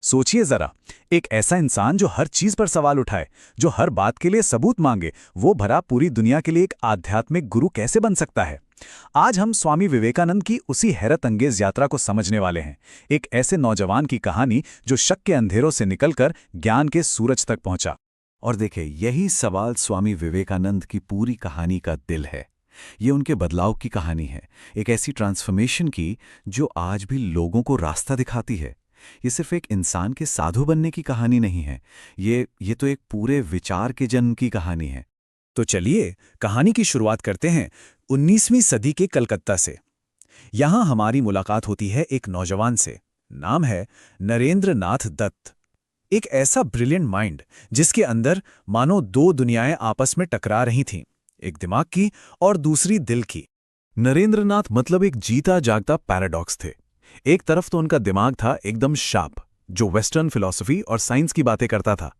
सोचिए जरा, एक ऐसा इंसान जो हर चीज पर सवाल उठाए, जो हर बात के लिए सबूत मांगे, वो भरा पूरी दुनिया के लिए एक आध्यात्मिक गुरु कैसे बन सकता है। आज हम स्वामी विवेकानंद की उसी हैरत अंगेज यात्रा को समझने वाले हैं। एक ऐसे नौजवान की कहानी जो शक के अंधेरों से निकलकर ज्ञान के सूरज तक पहुंचा। और देखें, यही सवाल स्वामी विवेकानंद की पूरी कहानी का दिल है। ये उनके बदलाव की कहानी है, एक ऐसी ट्रांसफॉर्मेशन की जो आज भी लोगों को रास्ता दिखाती है। ये सिर्फ एक इंसान के साधु बनने की कहानी नहीं है, ये तो एक पूरे विचार के जन्म की कहानी है। तो चलिए कहानी की शुरुआत करते हैं 19वीं सदी के कलकत्ता से। यहां हमारी मुलाकात होती है एक नौजवान से। नाम है नरेंद्र नाथ दत्त। एक ऐसा ब्रिलियंट माइंड जिसके अंदर मानो दो दुनियाएं आपस में टकरा रही थीं, एक दिमाग की और दूसरी दिल की। नरेंद्रनाथ मतलब एक जीता जागता पैराडॉक्स थे। एक तरफ तो उनका दिमाग था एकदम शार्प, जो वेस्टर्न फिलॉसफी और साइंस की बातें करता था,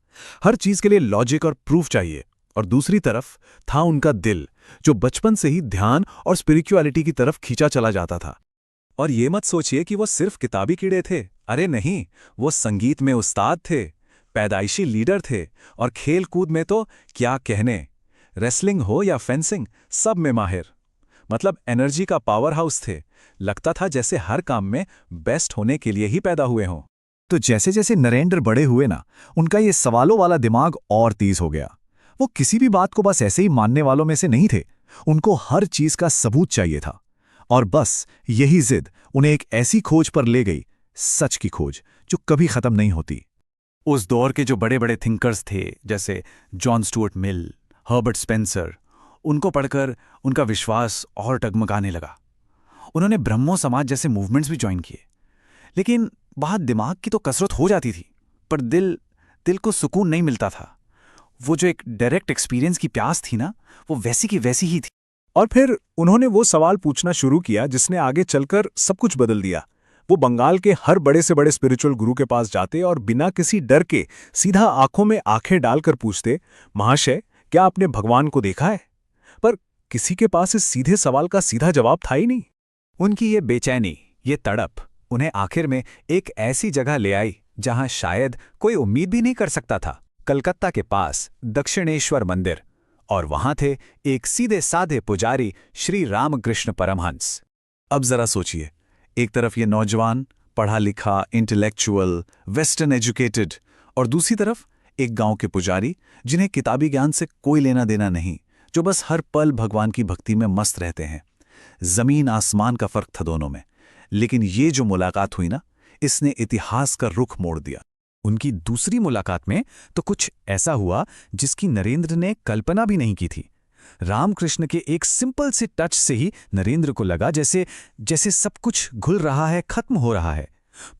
हर चीज के लिए लॉजिक और प्रूफ चाहिए। और दूसरी तरफ था उनका दिल, जो बचपन से ही ध्यान और स्पिरिचुअलिटी की तरफ खींचा चला जाता था। और ये मत सोचिए कि वो सिर्फ किताबी कीड़े थे। अरे नहीं, वो संगीत में उस्ताद थे, पैदाइशी लीडर थे, और खेल कूद में तो क्या कहने, रेसलिंग हो या फेंसिंग, सब में माहिर। मतलब एनर्जी का पावर हाउस थे। लगता था जैसे हर काम में बेस्ट होने के लिए ही पैदा हुए हों। तो जैसे जैसे नरेंद्र बड़े हुए ना, उनका ये सवालों वाला दिमाग और तेज हो गया। वो किसी भी बात को बस ऐसे ही मानने वालों में से नहीं थे, उनको हर चीज का सबूत चाहिए था। और बस यही जिद उन्हें एक ऐसी खोज पर ले गई, सच की खोज जो कभी खत्म नहीं होती। उस दौर के जो बड़े बड़े थिंकर्स थे, जैसे John Stuart Mill, Herbert Spencer, उनको पढ़कर उनका विश्वास और डगमगाने लगा। उन्होंने ब्रह्मो समाज जैसे मूवमेंट्स भी ज्वाइन किए। लेकिन वहां दिमाग की तो कसरत हो जाती थी, पर दिल को सुकून नहीं मिलता था। वो जो एक डायरेक्ट एक्सपीरियंस की प्यास थी ना, वो वैसी की वैसी ही थी। और फिर उन्होंने वो सवाल पूछना शुरू किया जिसने आगे चलकर सब कुछ बदल दिया। वो बंगाल के हर बड़े से बड़े स्पिरिचुअल गुरु के पास जाते और बिना किसी डर के सीधा आंखों में आंखें डालकर पूछते, महाशय, क्या आपने भगवान को देखा है? पर किसी के पास इस सीधे सवाल का सीधा जवाब था ही नहीं। उनकी ये बेचैनी, ये तड़प उन्हें आखिर में एक ऐसी जगह ले आई जहां शायद कोई उम्मीद भी नहीं कर सकता था। कलकत्ता के पास दक्षिणेश्वर मंदिर, और वहां थे एक सीधे साधे पुजारी श्री रामकृष्ण परमहंस। अब जरा सोचिए, एक तरफ ये नौजवान, पढ़ा लिखा, इंटेलेक्चुअल, वेस्टर्न एजुकेटेड, और दूसरी तरफ एक गांव के पुजारी जिन्हें किताबी ज्ञान से कोई लेना देना नहीं, जो बस हर पल भगवान की भक्ति में मस्त रहते हैं। जमीन आसमान का फर्क था दोनों में। लेकिन ये जो मुलाकात हुई ना, इसने इतिहास का रुख मोड़ दिया। उनकी दूसरी मुलाकात में तो कुछ ऐसा हुआ जिसकी नरेंद्र ने कल्पना भी नहीं की थी। रामकृष्ण के एक सिंपल से टच से ही नरेंद्र को लगा जैसे सब कुछ घुल रहा है, खत्म हो रहा है।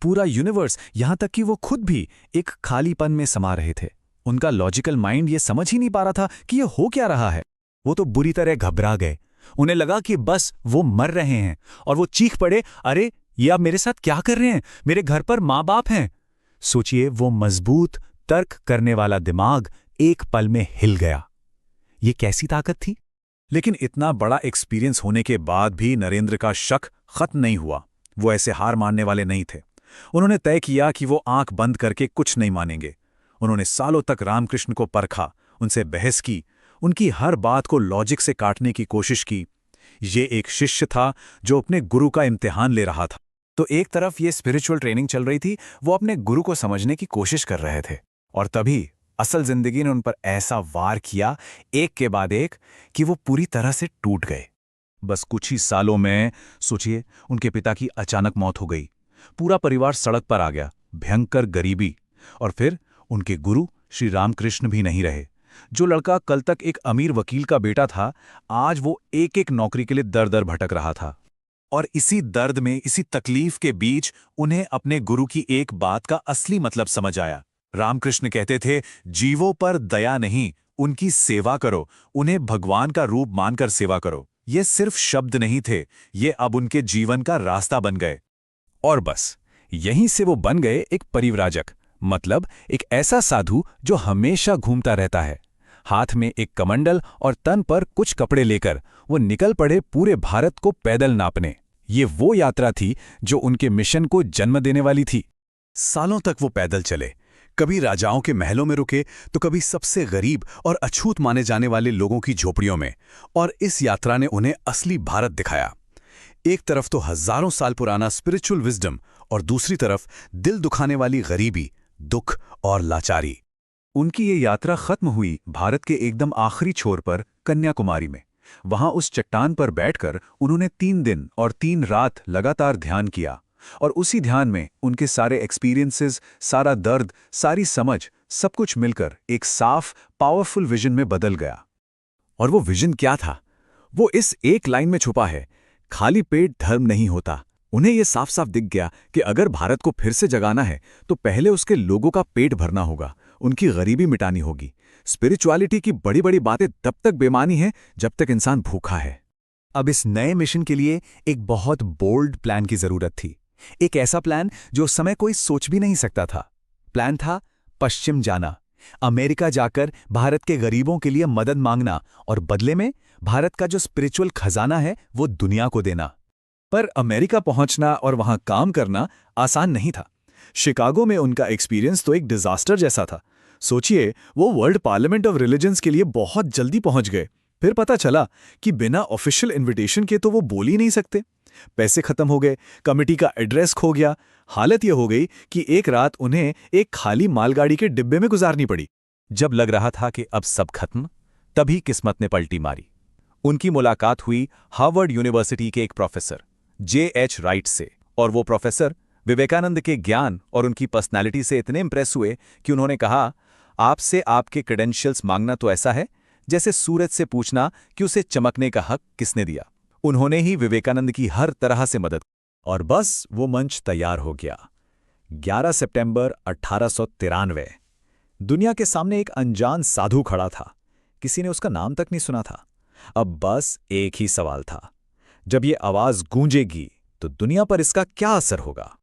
पूरा यूनिवर्स, यहां तक कि वो खुद भी एक खालीपन में समा रहे थे। उनका लॉजिकल माइंड ये समझ ही नहीं पा रहा था कि ये हो क्या रहा है। वो तो बुरी तरह घबरा गए। उन्हें लगा कि बस वो मर रहे हैं, और वो चीख पड़े, अरे ये आप मेरे साथ क्या कर रहे हैं? मेरे घर पर माँ बाप हैं। सोचिए, वो मजबूत तर्क करने वाला दिमाग एक पल में हिल गया। ये कैसी ताकत थी? लेकिन इतना बड़ा एक्सपीरियंस होने के बाद भी नरेंद्र का शक खत्म नहीं हुआ। वो ऐसे हार मानने वाले नहीं थे। उन्होंने तय किया कि वो आंख बंद करके कुछ नहीं मानेंगे। उन्होंने सालों तक रामकृष्ण को परखा, उनसे बहस की, उनकी हर बात को लॉजिक से काटने की कोशिश की। ये एक शिष्य था जो अपने गुरु का इम्तिहान ले रहा था। तो एक तरफ ये स्पिरिचुअल ट्रेनिंग चल रही थी, वो अपने गुरु को समझने की कोशिश कर रहे थे, और तभी असल जिंदगी ने उन पर ऐसा वार किया, एक के बाद एक, कि वो पूरी तरह से टूट गए। बस कुछ ही सालों में, सोचिए, उनके पिता की अचानक मौत हो गई। पूरा परिवार सड़क पर आ गया, भयंकर गरीबी। और फिर उनके गुरु श्री रामकृष्ण भी नहीं रहे। जो लड़का कल तक एक अमीर वकील का बेटा था, आज वो एक एक नौकरी के लिए दर दर भटक रहा था। और इसी दर्द में, इसी तकलीफ के बीच उन्हें अपने गुरु की एक बात का असली मतलब समझ आया। रामकृष्ण कहते थे, जीवों पर दया नहीं, उनकी सेवा करो, उन्हें भगवान का रूप मानकर सेवा करो। ये सिर्फ शब्द नहीं थे, ये अब उनके जीवन का रास्ता बन गए। और बस यहीं से वो बन गए एक परिव्राजक, मतलब एक ऐसा साधु जो हमेशा घूमता रहता है। हाथ में एक कमंडल और तन पर कुछ कपड़े लेकर वो निकल पड़े पूरे भारत को पैदल नापने। ये वो यात्रा थी जो उनके मिशन को जन्म देने वाली थी। सालों तक वो पैदल चले, कभी राजाओं के महलों में रुके तो कभी सबसे गरीब और अछूत माने जाने वाले लोगों की झोपड़ियों में। और इस यात्रा ने उन्हें असली भारत दिखाया। एक तरफ तो हजारों साल पुराना स्पिरिचुअल विजडम और दूसरी तरफ दिल दुखाने वाली गरीबी, दुख और लाचारी। उनकी ये यात्रा खत्म हुई भारत के एकदम आखिरी छोर पर, कन्याकुमारी में। वहां उस चट्टान पर बैठकर उन्होंने 3 दिन और 3 रात लगातार ध्यान किया। और उसी ध्यान में उनके सारे एक्सपीरियंसेस, सारा दर्द, सारी समझ, सब कुछ मिलकर एक साफ, पावरफुल विजन में बदल गया। और वो विजन क्या था? वो इस एक लाइन में छुपा है, खाली पेट धर्म नहीं होता। उन्हें यह साफ साफ दिख गया कि अगर भारत को फिर से जगाना है तो पहले उसके लोगों का पेट भरना होगा, उनकी गरीबी मिटानी होगी। स्पिरिचुअलिटी की बड़ी बड़ी बातें तब तक बेमानी है जब तक इंसान भूखा है। अब इस नए मिशन के लिए एक बहुत बोल्ड प्लान की जरूरत थी। एक ऐसा प्लान जो उस समय कोई सोच भी नहीं सकता था। प्लान था पश्चिम जाना, अमेरिका जाकर भारत के गरीबों के लिए मदद मांगना और बदले में भारत का जो स्पिरिचुअल खजाना है वो दुनिया को देना। पर अमेरिका पहुंचना और वहां काम करना आसान नहीं था। शिकागो में उनका एक्सपीरियंस तो एक डिजास्टर जैसा था। सोचिए, वो वर्ल्ड पार्लियामेंट ऑफ रिलीजन्स के लिए बहुत जल्दी पहुंच गए। फिर पता चला कि बिना ऑफिशियल इन्विटेशन के तो वो बोल ही नहीं सकते। पैसे खत्म हो गए, कमेटी का एड्रेस खो गया। हालत यह हो गई कि एक रात उन्हें एक खाली मालगाड़ी के डिब्बे में गुजारनी पड़ी। जब लग रहा था कि अब सब खत्म, तभी किस्मत ने पलटी मारी। उनकी मुलाकात हुई हार्वर्ड यूनिवर्सिटी के एक प्रोफेसर J.H. राइट से। और वो प्रोफेसर विवेकानंद के ज्ञान और उनकी पर्सनैलिटी से इतने इंप्रेस हुए कि उन्होंने कहा, आपसे आपके क्रेडेंशियल्स मांगना तो ऐसा है जैसे सूरज से पूछना कि उसे चमकने का हक किसने दिया। उन्होंने ही विवेकानंद की हर तरह से मदद। और बस वो मंच तैयार हो गया। 11 सितंबर 1893। दुनिया के सामने एक अनजान साधु खड़ा था। किसी ने उसका नाम तक नहीं सुना था। अब बस एक ही सवाल था, जब ये आवाज गूंजेगी तो दुनिया पर इसका क्या असर होगा।